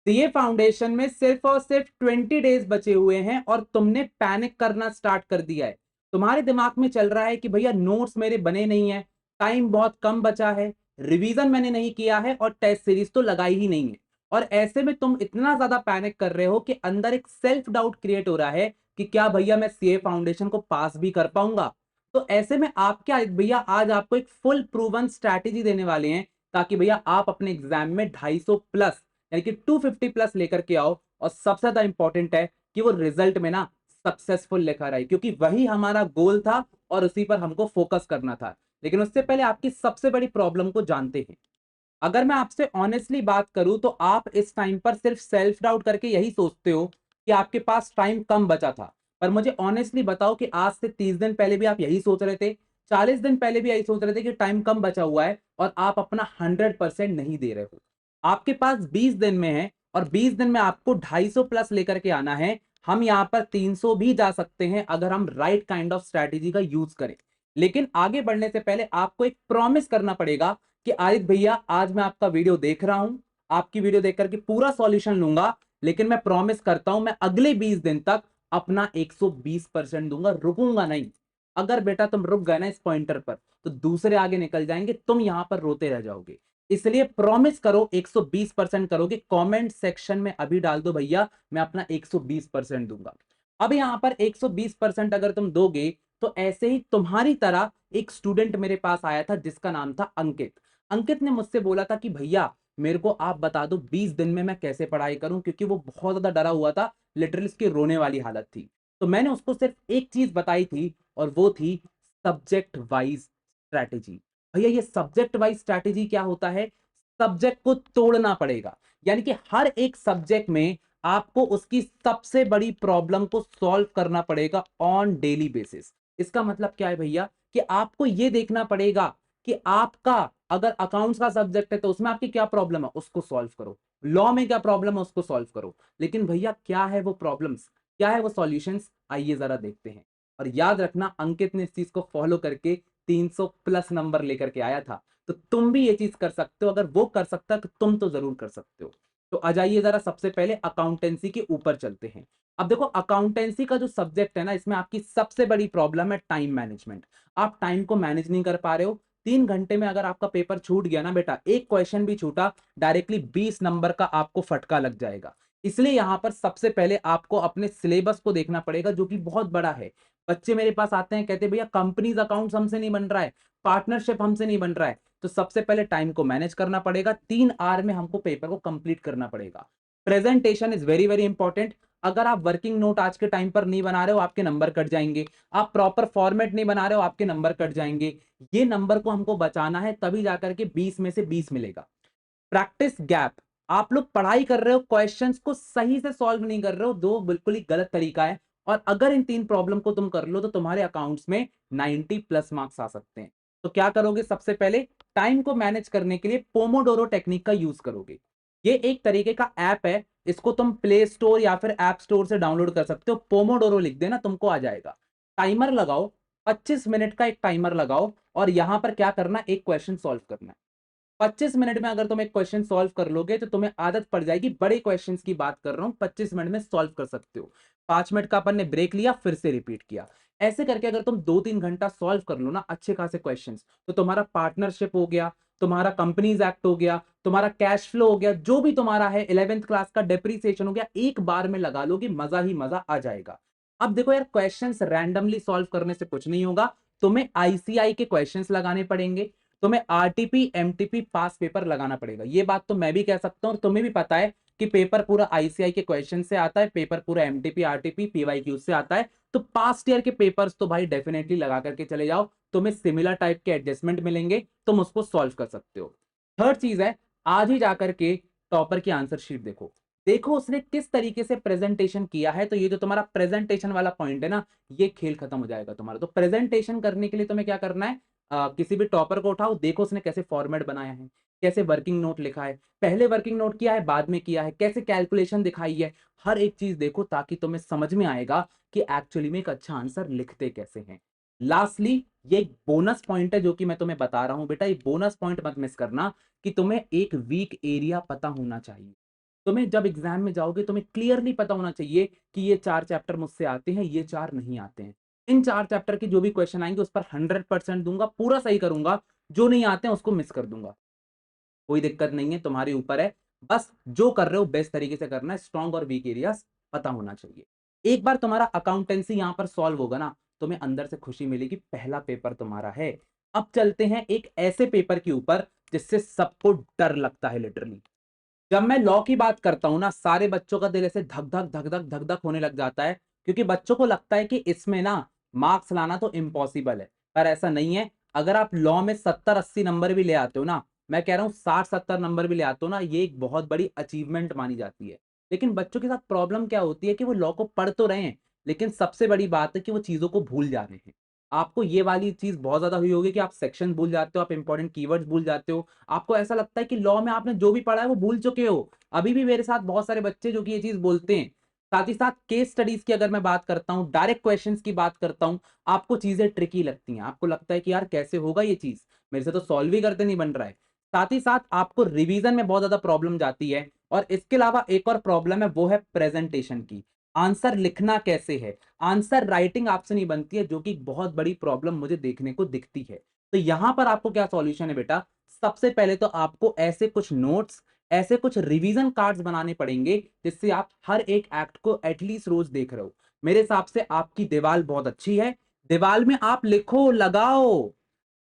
CA foundation में सिर्फ और सिर्फ 20 डेज बचे हुए हैं और तुमने पैनिक करना स्टार्ट कर दिया है। तुम्हारे दिमाग में चल रहा है कि भैया नोट्स मेरे बने नहीं है, टाइम बहुत कम बचा है, रिवीजन मैंने नहीं किया है और टेस्ट सीरीज तो लगाई ही नहीं है। और ऐसे में तुम इतना ज्यादा पैनिक कर रहे हो कि अंदर एक सेल्फ डाउट क्रिएट हो रहा है कि क्या भैया मैं सीए फाउंडेशन को पास भी कर पाऊंगा। तो ऐसे में आप क्या भैया आज आपको एक फुल प्रूवन स्ट्रैटेजी देने वाले हैं ताकि भैया आप अपने एग्जाम में 250 प्लस यानी कि 250 प्लस लेकर के आओ। और सबसे ज्यादा इंपॉर्टेंट है कि वो रिजल्ट में ना सक्सेसफुल लेकर आए, क्योंकि वही हमारा गोल था और उसी पर हमको फोकस करना था। लेकिन उससे पहले आपकी सबसे बड़ी प्रॉब्लम को जानते हैं। अगर मैं आपसे ऑनेस्टली बात करूं तो आप इस टाइम पर सिर्फ सेल्फ डाउट करके यही सोचते हो कि आपके पास टाइम कम बचा था। पर मुझे ऑनेस्टली बताओ कि आज से 30 दिन पहले भी आप यही सोच रहे थे, 40 दिन पहले भी यही सोच रहे थे कि टाइम कम बचा हुआ है और आप अपना 100% नहीं दे रहे हो। आपके पास 20 दिन में है और 20 दिन में आपको 250 प्लस लेकर के आना है। हम यहां पर 300 भी जा सकते हैं अगर हम राइट काइंड ऑफ स्ट्रैटेजी का यूज करें। लेकिन आगे बढ़ने से पहले आपको एक प्रॉमिस करना पड़ेगा कि आदित्य भैया आज मैं आपका वीडियो देख रहा हूं, आपकी वीडियो देख करके पूरा सॉल्यूशन लूंगा। लेकिन मैं प्रॉमिस करता हूं मैं अगले 20 दिन तक अपना 120% दूंगा, रुकूंगा नहीं। अगर बेटा तुम रुक गए ना इस पॉइंटर पर तो दूसरे आगे निकल जाएंगे, तुम यहां पर रोते रह जाओगे। इसलिए प्रॉमिस करो 120% करोगे। कमेंट सेक्शन में अभी डाल दो भैया मैं अपना 120% दूंगा। अब यहां पर 120% अगर तुम दोगे तो ऐसे ही तुम्हारी तरह एक स्टूडेंट मेरे पास आया था जिसका नाम था अंकित। अंकित ने मुझसे बोला था कि भैया मेरे को आप बता दो 20 दिन में मैं कैसे पढ़ाई करूं, क्योंकि वो बहुत ज्यादा डरा हुआ था, लिटरली उसकी रोने वाली हालत थी। तो मैंने उसको सिर्फ एक चीज बताई थी और वो थी सब्जेक्ट वाइज स्ट्रैटेजी। भैया ये सब्जेक्ट वाइज स्ट्रैटेजी क्या होता है? सब्जेक्ट को तोड़ना पड़ेगा, यानी कि हर एक सब्जेक्ट में आपको उसकी सबसे बड़ी प्रॉब्लम को सॉल्व करना पड़ेगा ऑन डेली बेसिस। इसका मतलब क्या है भैया कि आपको यह देखना पड़ेगा कि आपका अगर अकाउंट्स का सब्जेक्ट है तो उसमें आपकी क्या प्रॉब्लम है उसको सॉल्व करो, लॉ में क्या प्रॉब्लम है उसको सॉल्व करो। लेकिन भैया क्या है वो प्रॉब्लम्स, क्या है वो सॉल्यूशंस, आइए जरा देखते हैं। और याद रखना अंकित ने इस चीज को फॉलो करके 300 प्लस नंबर लेकर के आया था। तो तुम भी ये चीज कर सकते हो, अगर वो कर सकता है तो तुम तो जरूर कर सकते हो। तो आ जाइए जरा सबसे पहले अकाउंटेंसी के ऊपर चलते हैं। अब देखो अकाउंटेंसी का जो सब्जेक्ट है ना इसमें आपकी सबसे बड़ी प्रॉब्लम है टाइम मैनेजमेंट। आप टाइम को मैनेज नहीं कर पा रहे हो। 3 घंटे में अगर आपका पेपर छूट गया ना बेटा, एक क्वेश्चन भी छूटा, डायरेक्टली 20 नंबर का आपको फटका लग जाएगा। इसलिए यहां पर सबसे पहले आपको अपने सिलेबस को देखना पड़ेगा जो कि बहुत बड़ा है। बच्चे मेरे पास आते हैं कहते हैं भैया कंपनीज अकाउंट्स हमसे नहीं बन रहा है, पार्टनरशिप हमसे नहीं बन रहा है। तो सबसे पहले टाइम को मैनेज करना पड़ेगा, 3 आवर में हमको पेपर को कंप्लीट करना पड़ेगा। Presentation is very very important. अगर आप वर्किंग नोट आज के टाइम पर नहीं बना रहे हो आपके नंबर कट जाएंगे, आप प्रॉपर फॉर्मेट नहीं बना रहे हो आपके नंबर कट जाएंगे। ये नंबर को हमको बचाना है, तभी जाकर के 20 में से 20 मिलेगा। प्रैक्टिस गैप, आप लोग पढ़ाई कर रहे हो क्वेश्चंस को सही से सॉल्व नहीं कर रहे हो, दो बिल्कुल ही गलत तरीका है। और अगर इन 3 प्रॉब्लम को तुम कर लो तो तुम्हारे अकाउंट्स में 90 प्लस मार्क्स आ सकते हैं। तो क्या करोगे? सबसे पहले टाइम को मैनेज करने के लिए पोमोडोरो टेक्निक का यूज करोगे। ये एक तरीके का ऐप है, इसको तुम प्ले स्टोर या फिर ऐप स्टोर से डाउनलोड कर सकते हो। पोमोडोरो लिख देना तुमको आ जाएगा। टाइमर लगाओ, 25 मिनट का एक टाइमर लगाओ और यहां पर क्या करना, एक क्वेश्चन सॉल्व करना है। 25 मिनट में अगर तुम एक क्वेश्चन सॉल्व कर लोगे तो तुम्हें आदत पड़ जाएगी, बड़े क्वेश्चंस की बात कर रहा हूं, 25 मिनट में सॉल्व कर सकते हो। 5 मिनट का अपन ने ब्रेक लिया, फिर से रिपीट किया। ऐसे करके अगर तुम 2-3 घंटा सॉल्व कर लो ना अच्छे खासे क्वेश्चंस, तो तुम्हारा पार्टनरशिप हो गया, तुम्हारा कंपनीज एक्ट हो गया, तुम्हारा कैश फ्लो हो गया, जो भी तुम्हारा है 11th क्लास का डेप्रीसिएशन हो गया, एक बार में लगा लोगे, मजा ही मजा आ जाएगा। अब देखो यार क्वेश्चंस रैंडमली सॉल्व करने से कुछ नहीं होगा, तुम्हें आईसीआई के क्वेश्चंस लगाने पड़ेंगे, तुम्हें आरटीपी एमटीपी पास पेपर लगाना पड़ेगा। ये बात तो मैं भी कह सकता हूं और तुम्हें भी पता है कि पेपर पूरा आईसीआई के क्वेश्चन से आता है, पेपर पूरा एमटीपी आरटीपी पीवाईक्यू से आता है। तो पास्ट ईयर के पेपर्स तो भाई डेफिनेटली लगा करके चले जाओ, तुम्हें सिमिलर टाइप के एडजस्टमेंट मिलेंगे, तुम उसको सॉल्व कर सकते हो। थर्ड चीज है, आज ही जाकर के टॉपर की आंसर शीट देखो, देखो उसने किस तरीके से प्रेजेंटेशन किया है। तो ये जो तुम्हारा प्रेजेंटेशन वाला पॉइंट है ना, ये खेल खत्म हो जाएगा तुम्हारा। तो प्रेजेंटेशन करने के लिए तुम्हें क्या करना है, किसी भी टॉपर को उठाओ, देखो उसने कैसे फॉर्मेट बनाया है, कैसे वर्किंग नोट लिखा है, पहले वर्किंग नोट किया है बाद में किया है, कैसे कैलकुलेशन दिखाई है, हर एक चीज देखो ताकि तुम्हें समझ में आएगा कि एक्चुअली में एक अच्छा आंसर लिखते कैसे हैं। लास्टली ये एक बोनस पॉइंट है जो कि मैं तुम्हें बता रहा हूं बेटा, ये बोनस पॉइंट मत मिस करना कि तुम्हें एक वीक एरिया पता होना चाहिए। तुम्हें जब एग्जाम में जाओगे तुम्हें क्लियरली पता होना चाहिए कि ये 4 चैप्टर मुझसे आते हैं, ये 4 नहीं आते हैं। इन 4 चैप्टर के जो भी क्वेश्चन आएंगे उस पर 100% दूंगा, पूरा सही करूंगा, जो नहीं आते हैं उसको मिस कर दूंगा। कोई दिक्कत नहीं है, तुम्हारे ऊपर है। बस जो कर रहे हो बेस्ट तरीके से करना है, स्ट्रॉन्ग और वीक एरियाज पता होना चाहिए। एक बार तुम्हारा अकाउंटेंसी यहां पर सॉल्व होगा ना, तुम्हें अंदर से खुशी मिलेगी, पहला पेपर तुम्हारा है। अब चलते हैं एक ऐसे पेपर के ऊपर जिससे सबको डर लगता है लिटरली। जब मैं लॉ की बात करता हूं ना, सारे बच्चों का दिल ऐसे धक धक धक धक धक धक होने लग जाता है, क्योंकि बच्चों को लगता है कि इसमें ना मार्क्स लाना तो इम्पॉसिबल है। पर ऐसा नहीं है। अगर आप लॉ में 70-80 नंबर भी ले आते हो ना, मैं कह रहा हूं 60-70 नंबर भी ले आते हो ना, ये एक बहुत बड़ी अचीवमेंट मानी जाती है। लेकिन बच्चों के साथ प्रॉब्लम क्या होती है कि वो लॉ को पढ़ तो रहे हैं, लेकिन सबसे बड़ी बात है कि वो चीजों को भूल जा रहे हैं। आपको ये वाली चीज बहुत ज्यादा हुई होगी कि आप सेक्शन भूल जाते हो, आप इंपॉर्टेंट कीवर्ड्स भूल जाते हो। आपको ऐसा लगता है कि लॉ में आपने जो भी पढ़ा है वो भूल चुके हो। अभी भी मेरे साथ बहुत सारे बच्चे जो कि ये चीज बोलते हैं। साथ ही साथ केस स्टडीज की अगर मैं बात करता हूं, डायरेक्ट क्वेश्चंस की बात करता हूं, आपको चीजें ट्रिकी लगती हैं, आपको लगता है कि यार कैसे होगा ये चीज, मेरे से तो सॉल्व ही करते नहीं बन रहा है। साथ ही साथ आपको रिवीजन में बहुत ज्यादा प्रॉब्लम जाती है। और इसके अलावा एक और प्रॉब्लम है, वो है प्रेजेंटेशन की। आंसर लिखना कैसे है, आंसर राइटिंग आपसे नहीं बनती है, जो कि बहुत बड़ी प्रॉब्लम मुझे देखने को दिखती है। तो यहां पर आपको क्या सॉल्यूशन है बेटा, सबसे पहले तो आपको ऐसे कुछ नोट्स, ऐसे कुछ रिवीजन कार्ड्स बनाने पड़ेंगे जिससे आप हर एक एक्ट को एटलीस्ट रोज देख रहे हो। मेरे हिसाब से आपकी दीवार बहुत अच्छी है, दीवार में आप लिखो, लगाओ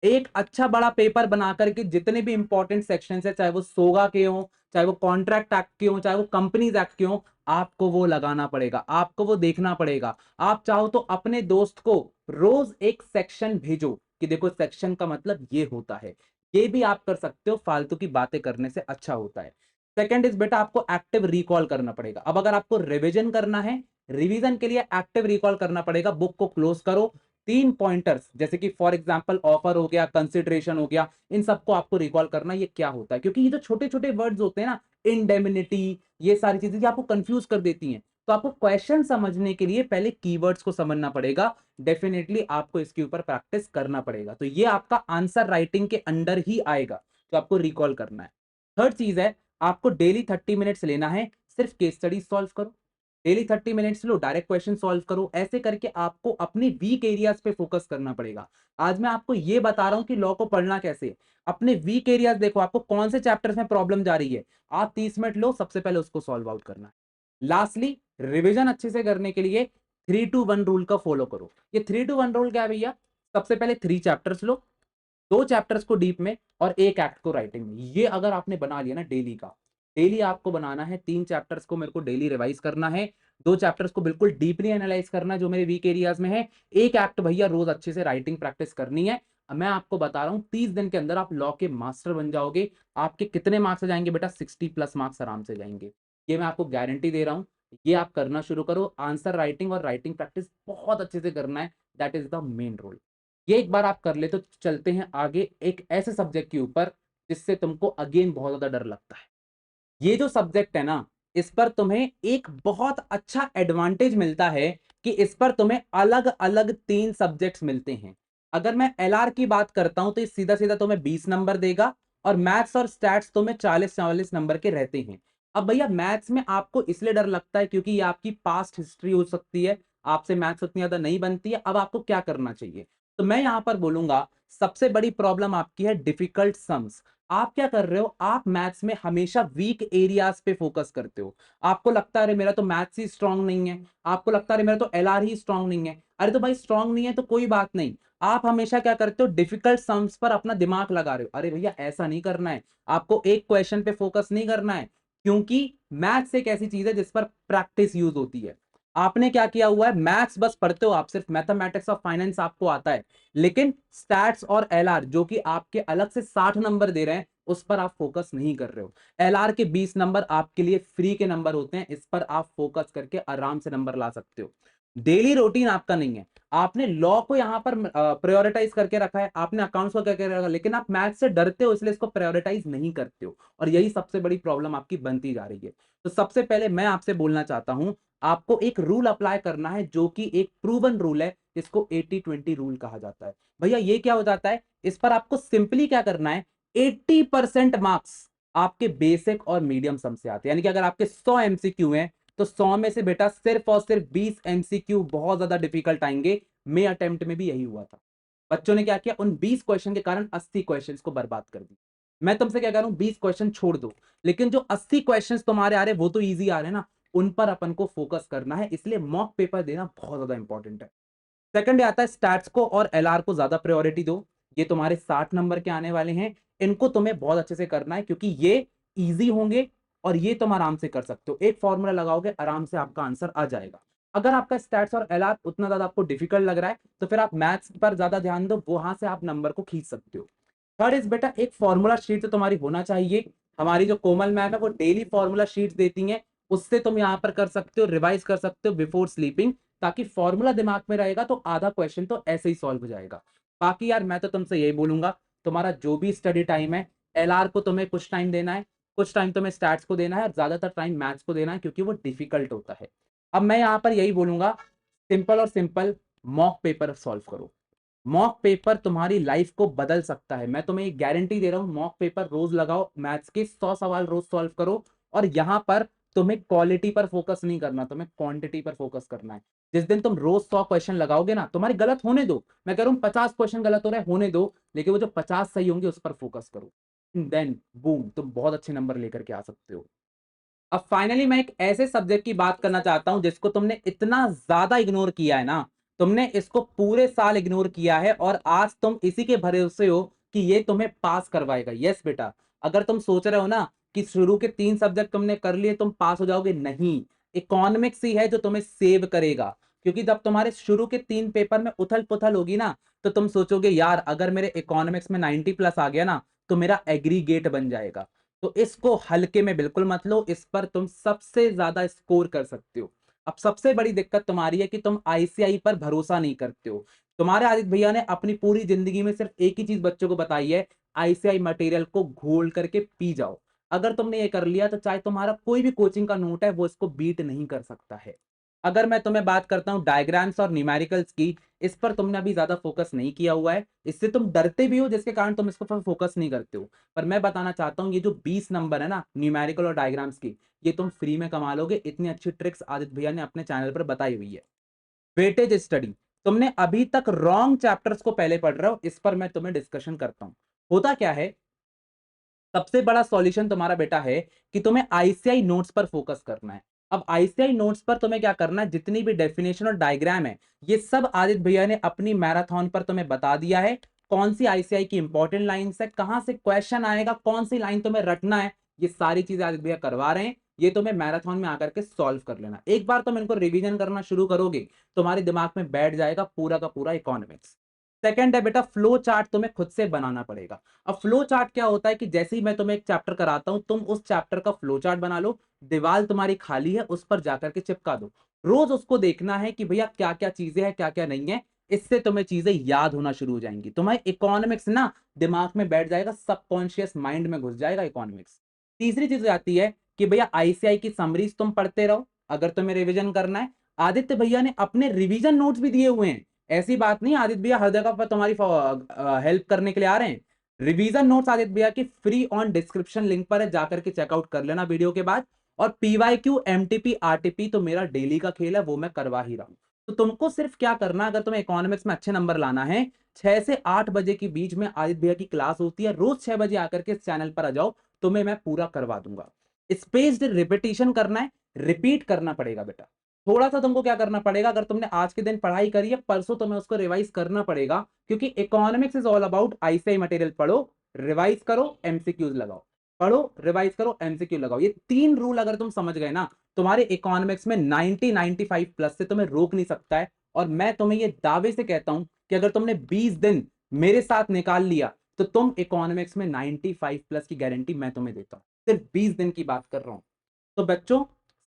एक अच्छा बड़ा पेपर बना करके, जितने भी इंपॉर्टेंट सेक्शन है, चाहे वो सोगा के हो, चाहे वो कॉन्ट्रैक्ट एक्ट के हो, चाहे वो कंपनीज एक्ट के हो, आपको वो लगाना पड़ेगा, आपको वो देखना पड़ेगा। आप चाहो तो अपने दोस्त को रोज एक सेक्शन भेजो कि देखो सेक्शन का मतलब ये होता है। ये भी आप कर सकते हो, फालतू की बातें करने से अच्छा होता है। सेकंड इज बेटा, आपको एक्टिव रिकॉल करना पड़ेगा। अब अगर आपको रिवीजन करना है, रिवीजन के लिए एक्टिव रिकॉल करना पड़ेगा। बुक को क्लोज करो, 3 पॉइंटर्स जैसे कि फॉर एग्जांपल ऑफर हो गया, कंसिडरेशन हो गया, इन सबको आपको रिकॉल करना ये क्या होता है, क्योंकि ये जो छोटे छोटे वर्ड्स होते हैं ना, इंडेमिनिटी, ये सारी चीजें जो आपको कंफ्यूज कर देती हैं। तो आपको क्वेश्चन समझने के लिए पहले कीवर्ड्स को समझना पड़ेगा। डेफिनेटली आपको इसके ऊपर प्रैक्टिस करना पड़ेगा। तो ये आपका आंसर राइटिंग के अंडर ही आएगा, तो आपको रिकॉल करना है। थर्ड चीज है, आपको डेली 30 मिनट्स लेना है, सिर्फ केस स्टडी सॉल्व करो। डेली 30 मिनट्स लो, डायरेक्ट क्वेश्चन सॉल्व करो। ऐसे करके आपको अपने वीक एरियाज पे फोकस करना पड़ेगा। आज मैं आपको ये बता रहा हूं कि लॉ को पढ़ना कैसे है। अपने वीक एरियाज देखो, आपको कौन से चैप्टर्स में प्रॉब्लम जा रही है, आप 30 मिनट लो, सबसे पहले उसको सॉल्व आउट करना है। लास्टली, रिविजन अच्छे से करने के लिए 3-2-1 रूल का फॉलो करो। ये 3-2-1 रूल क्या है भैया, सबसे पहले 3 चैप्टर्स लो, 2 चैप्टर्स को डीप में और 1 एक्ट को राइटिंग में। ये अगर आपने बना लिया ना डेली का, डेली आपको बनाना है, 3 चैप्टर्स को मेरे को डेली रिवाइज करना है, 2 चैप्टर्स को बिल्कुल डीपली एनालाइज करना है जो मेरे वीक एरियाज में है, 1 एक्ट भैया रोज अच्छे से राइटिंग प्रैक्टिस करनी है। अब मैं आपको बता रहा हूं 30 दिन के अंदर आप लॉ के मास्टर बन जाओगे। आपके कितने मार्क्स आ जाएंगे बेटा, 60+ मार्क्स आराम से जाएंगे। ये मैं आपको गारंटी दे रहा हूं। ये आप करना शुरू करो, आंसर राइटिंग और राइटिंग प्रैक्टिस बहुत अच्छे से करना है, that is the main role. ये एक बार आप कर ले तो चलते हैं आगे एक ऐसे सब्जेक्ट के ऊपर जिससे तुमको अगेन बहुत ज्यादा डर लगता है। ये जो सब्जेक्ट है ना, इस पर तुम्हें एक बहुत अच्छा एडवांटेज मिलता है कि इस पर तुम्हें अलग अलग 3 सब्जेक्ट्स मिलते हैं। अगर मैं एलआर की बात करता हूं तो ये सीधा सीधा तुम्हें 20 नंबर देगा, और मैथ्स और स्टैट्स तुम्हें 40-44 नंबर के रहते हैं। अब भैया मैथ्स में आपको इसलिए डर लगता है क्योंकि ये आपकी पास्ट हिस्ट्री हो सकती है, आपसे मैथ्स उतनी ज्यादा नहीं बनती है। अब आपको क्या करना चाहिए, तो मैं यहां पर बोलूंगा सबसे बड़ी प्रॉब्लम आपकी है डिफिकल्ट सम्स। आप क्या कर रहे हो, आप मैथ्स में हमेशा वीक एरियाज पे फोकस करते हो। आपको लगता है अरे मेरा तो मैथ्स ही स्ट्रांग नहीं है, आपको लगता है अरे मेरा तो एलआर ही स्ट्रांग नहीं है। अरे तो भाई स्ट्रांग नहीं है तो कोई बात नहीं, आप हमेशा क्या करते हो, डिफिकल्ट सम्स पर अपना दिमाग लगा रहे हो। अरे भैया ऐसा नहीं करना है, आपको एक क्वेश्चन पे फोकस नहीं करना है, क्योंकि मैथ्स एक ऐसी चीज है जिस पर प्रैक्टिस यूज होती है। आपने क्या किया हुआ है, मैथ्स बस पढ़ते हो आप, सिर्फ मैथमेटिक्स और फाइनेंस आपको आता है, लेकिन स्टैट्स और एलआर जो कि आपके अलग से 60 नंबर दे रहे हैं, उस पर आप फोकस नहीं कर रहे हो। एलआर के 20 नंबर आपके लिए फ्री के नंबर होते हैं, इस पर आप फोकस करके आराम से नंबर ला सकते हो। डेली रूटीन आपका नहीं है, आपने लॉ को यहां पर प्रायोरिटाइज करके रखा है, आपने अकाउंट्स को करके रखा, लेकिन आप मैथ से डरते हो इसलिए इसको प्रायोरिटाइज नहीं करते हो, और यही सबसे बड़ी प्रॉब्लम आपकी बनती जा रही है। तो सबसे पहले मैं आपसे बोलना चाहता हूं, आपको एक रूल अप्लाई करना है जो कि एक प्रूवन रूल है, जिसको 80-20 रूल कहा जाता है। भैया ये क्या हो जाता है, इस पर आपको सिंपली क्या करना है, 80% मार्क्स आपके बेसिक और मीडियम सम से आते हैं। यानी कि अगर आपके 100 एमसीक्यू हैं तो 100 में से बेटा सिर्फ और सिर्फ 20 एमसीक्यू बहुत ज्यादा डिफिकल्ट आएंगे। मे अटेम्प्ट में भी यही हुआ था। बच्चों ने क्या किया, उन 20 क्वेश्चन के कारण 80 क्वेश्चन को बर्बाद कर दी। मैं तुमसे क्या कह रहा हूं, 20 क्वेश्चन छोड़ दो, लेकिन जो 80 क्वेश्चन तुम्हारे आ रहे हैं वो तो ईजी आ रहे हैं ना, उन पर अपन को फोकस करना है। इसलिए मॉक पेपर देना बहुत ज्यादा इंपॉर्टेंट है। सेकंड आता है स्टैट्स को और एलआर को ज्यादा प्रायोरिटी दो। ये तुम्हारे 60 नंबर के आने वाले हैं, इनको तुम्हें बहुत अच्छे से करना है क्योंकि ये इजी होंगे और ये तुम आराम से कर सकते हो। एक फॉर्मूला लगाओगे, आराम से आपका आंसर आ जाएगा। अगर आपका स्टैट्स और एलआर उतना ज्यादा आपको डिफिकल्ट लग रहा है तो फिर आप मैथ्स पर ज्यादा ध्यान दो, वहां से आप नंबर को खींच सकते हो। थर्ड इज बेटा, एक फॉर्मूला शीट तो तुम्हारी होना चाहिए। हमारी जो कोमल मैम है वो डेली फॉर्मूला शीट देती हैं, उससे तुम यहाँ पर कर सकते हो, रिवाइज कर सकते हो बिफोर स्लीपिंग, ताकि फॉर्मूला दिमाग में रहेगा तो आधा क्वेश्चन तो ऐसे ही सॉल्व हो जाएगा। बाकी यार मैं तो तुमसे यही बोलूंगा, तुम्हारा जो भी स्टडी टाइम है, एलआर को तुम्हें कुछ टाइम देना है, कुछ टाइम तुम्हें स्टैट्स को देना है और ज्यादातर टाइम मैथ्स को देना है क्योंकि वो डिफिकल्ट होता है। अब मैं यहाँ पर यही बोलूंगा, सिंपल और सिंपल मॉक पेपर सॉल्व करो। मॉक पेपर तुम्हारी लाइफ को बदल सकता है। मैं तुम्हें एक गारंटी दे रहा हूं, मॉक पेपर रोज लगाओ, मैथ्स के 100 सवाल रोज सॉल्व करो। और यहां पर तुम्हें क्वालिटी पर फोकस नहीं करना, तुम्हें क्वांटिटी पर फोकस करना है। जिस दिन तुम रोज 100 क्वेश्चन लगाओगे ना, तुम्हारे गलत होने दो, मैं कह रहा हूं 50 क्वेश्चन गलत हो रहे होने दो, लेकिन वो जो 50 सही होंगे उस पर फोकस करो। देन बूम, तुम बहुत अच्छे नंबर लेकर के आ सकते हो। अब फाइनली मैं एक ऐसे सब्जेक्ट की बात करना चाहता हूं जिसको तुमने इतना ज्यादा इग्नोर किया है ना, तुमने इसको पूरे साल इग्नोर किया है और आज तुम इसी के भरोसे हो कि ये तुम्हें पास करवाएगा। यस बेटा, अगर तुम सोच रहे हो ना कि शुरू के 3 सब्जेक्ट तुमने कर लिए तुम पास हो जाओगे, नहीं, इकोनॉमिक्स ही है जो तुम्हें सेव करेगा। क्योंकि जब तुम्हारे शुरू के 3 पेपर में उथल पुथल होगी ना, तो तुम सोचोगे यार अगर मेरे इकोनॉमिक्स में 90 प्लस आ गया ना तो मेरा एग्रीगेट बन जाएगा। तो इसको हल्के में बिल्कुल मत लो, इस पर तुम सबसे ज्यादा स्कोर कर सकते हो। अब सबसे बड़ी दिक्कत तुम्हारी है कि तुम आईसीआई पर भरोसा नहीं करते हो। तुम्हारे आदित्य भैया ने अपनी पूरी जिंदगी में सिर्फ एक ही चीज बच्चों को बताई है, आईसीआई मटेरियल को घोल करके पी जाओ। अगर तुमने ये कर लिया तो चाहे तुम्हारा कोई भी कोचिंग का नोट है वो इसको बीट नहीं कर सकता है। अगर मैं तुम्हें बात करता हूं डायग्राम्स और न्यूमेरिकल्स की, इस पर तुमने अभी ज्यादा फोकस नहीं किया हुआ है, इससे तुम डरते भी हो जिसके कारण तुम इसको पर फोकस नहीं करते हो। पर मैं बताना चाहता हूँ ये जो 20 नंबर है ना न्यूमेरिकल और डायग्राम्स की, ये तुम फ्री में कमा लोगे। इतनी अच्छी ट्रिक्स आदित्य भैया ने अपने चैनल पर बताई हुई है। वेटेज स्टडी, तुमने अभी तक रॉन्ग चैप्टर्स को पहले पढ़ रहे हो, इस पर मैं तुम्हें डिस्कशन करता हूं। होता क्या है, सबसे बड़ा सॉल्यूशन तुम्हारा बेटा है कि तुम्हें आईसीआई नोट्स पर फोकस करना है। अब आईसीआई नोट्स पर तुम्हें क्या करना है, जितनी भी डेफिनेशन और डायग्राम है ये सब आदित्य भैया ने अपनी मैराथन पर तुम्हें बता दिया है। कौन सी आईसीआई की इंपॉर्टेंट लाइन है, कहां से क्वेश्चन आएगा, कौन सी लाइन तुम्हें रटना है, ये सारी चीजें आदित्य भैया करवा रहे हैं। ये तुम्हें मैराथन में आकर के सॉल्व कर लेना। एक बार तुम इनको रिवीजन करना शुरू करोगे, तुम्हारे दिमाग में बैठ जाएगा पूरा का पूरा इकोनॉमिक्स। सेकंड है बेटा, फ्लो चार्ट तुम्हें खुद से बनाना पड़ेगा। अब फ्लो चार्ट क्या होता है कि जैसे ही मैं तुम्हें एक चैप्टर कराता हूं, तुम उस चैप्टर का फ्लो चार्ट बना लो, दीवार तुम्हारी खाली है उस पर जाकर के चिपका दो। रोज उसको देखना है कि भैया क्या क्या चीजें हैं क्या क्या नहीं है। इससे तुम्हें चीजें याद होना शुरू हो जाएंगी, तुम्हारे इकोनॉमिक्स ना दिमाग में बैठ जाएगा, सबकॉन्शियस माइंड में घुस जाएगा इकोनॉमिक्स। तीसरी चीज आती है कि भैया आईसीआई की समरीज तुम पढ़ते रहो अगर तुम्हें रिविजन करना है। आदित्य भैया ने अपने रिवीजन नोट्स भी दिए हुए हैं। ऐसी बात नहीं आदित्य भैया हर जगह पर तुम्हारी हेल्प करने के लिए आ रहे हैं। रिवीजन नोट्स आदित्य भैया की फ्री ऑन डिस्क्रिप्शन लिंक पर है, जाकर के चेकआउट कर लेना वीडियो के बाद। और पीवाईक्यू एमटीपी आरटीपी तो मेरा डेली का खेल है, वो मैं करवा ही रहा हूं। तो तुमको सिर्फ क्या करना, अगर तुम्हें इकोनॉमिक्स में अच्छे नंबर लाना है, 6 से 8 बजे के बीच में आदित्य भैया की क्लास होती है, रोज 6 बजे आकर के इस चैनल पर आ जाओ, तुम्हें मैं पूरा करवा दूंगा। स्पेस्ड रिपीटिशन करना है, रिपीट करना पड़ेगा बेटा। थोड़ा सा तुमको क्या करना पड़ेगा, अगर तुमने आज के दिन पढ़ाई करी है परसों तुम्हें उसको रिवाइज करना पड़ेगा, क्योंकि economics is all about ICI material पढ़ो, रिवाइज करो, एमसीक्यूज लगाओ। पढ़ो, रिवाइज करो, एमसीक्यू लगाओ। ये 3 रूल अगर तुम समझ गए ना, तुम्हारे इकोनॉमिक्स में 90-95 प्लस से तुम्हें रोक नहीं सकता है। और मैं तुम्हें ये दावे से कहता हूं कि अगर तुमने 20 दिन मेरे साथ निकाल लिया तो तुम इकोनॉमिक्स में 95 प्लस की गारंटी मैं तुम्हें देता हूं। सिर्फ 20 दिन की बात कर रहा हूं। तो बच्चों,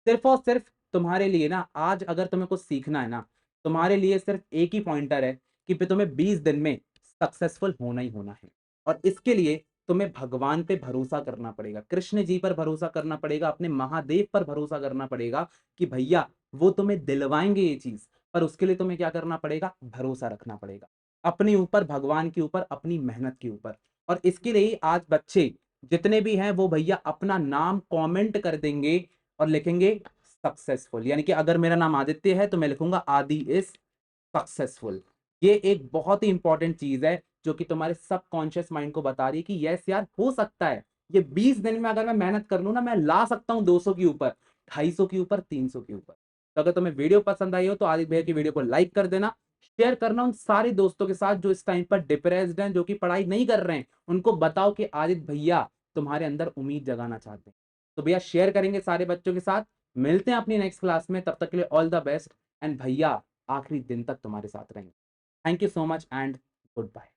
सिर्फ और सिर्फ तुम्हारे लिए ना, आज अगर तुम्हें कुछ सीखना है ना, तुम्हारे लिए सिर्फ एक ही पॉइंटर है कि तुम्हें 20 दिन में सक्सेसफुल होना ही होना है। और इसके लिए तुम्हें भगवान पे भरोसा करना पड़ेगा, कृष्ण जी पर भरोसा करना पड़ेगा, अपने महादेव पर भरोसा करना पड़ेगा कि भैया वो तुम्हें दिलवाएंगे ये चीज। पर उसके लिए तुम्हें क्या करना पड़ेगा, भरोसा रखना पड़ेगा अपने ऊपर, भगवान के ऊपर, अपनी मेहनत के ऊपर। और इसके लिए आज बच्चे जितने भी हैं वो भैया अपना नाम कमेंट कर देंगे और लिखेंगे सक्सेसफुल, यानी कि अगर मेरा नाम आदित्य है तो मैं लिखूंगा आदि इज सक्सेसफुल। ये एक बहुत ही इंपॉर्टेंट चीज है जो कि तुम्हारे सबकॉन्शियस माइंड को बता रही है कि यस यार हो सकता है, ये 20 दिन में अगर मैं मेहनत कर लूं ना, मैं ला सकता हूं 200 के ऊपर, 250 के ऊपर, 300 के ऊपर। तो अगर तुम्हें वीडियो पसंद आई हो तो आदित्य भैया की वीडियो को लाइक कर देना, शेयर करना उन सारे दोस्तों के साथ जो इस टाइम पर डिप्रेस्ड हैं, जो कि पढ़ाई नहीं कर रहे हैं। उनको बताओ कि आदित्य भैया तुम्हारे अंदर उम्मीद जगाना चाहते हैं। तो भैया शेयर करेंगे सारे बच्चों के साथ। मिलते हैं अपनी नेक्स्ट क्लास में, तब तक के लिए ऑल द बेस्ट। एंड भैया आखिरी दिन तक तुम्हारे साथ रहेंगे। Thank you so much and good bye.